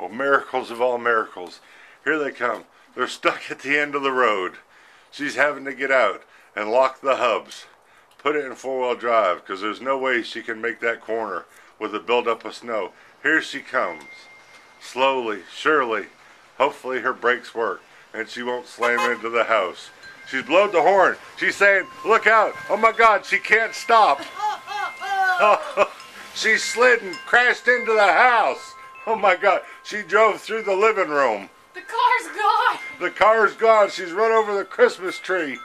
Well, miracles of all miracles. Here they come. They're stuck at the end of the road. She's having to get out and lock the hubs. Put it in four-wheel drive because there's no way she can make that corner with a buildup of snow. Here she comes. Slowly, surely. Hopefully her brakes work and she won't slam into the house. She's blowed the horn. She's saying, look out. Oh my God, she can't stop. She slid and crashed into the house. Oh my God, she drove through the living room. The car's gone. The car's gone. She's run over the Christmas tree.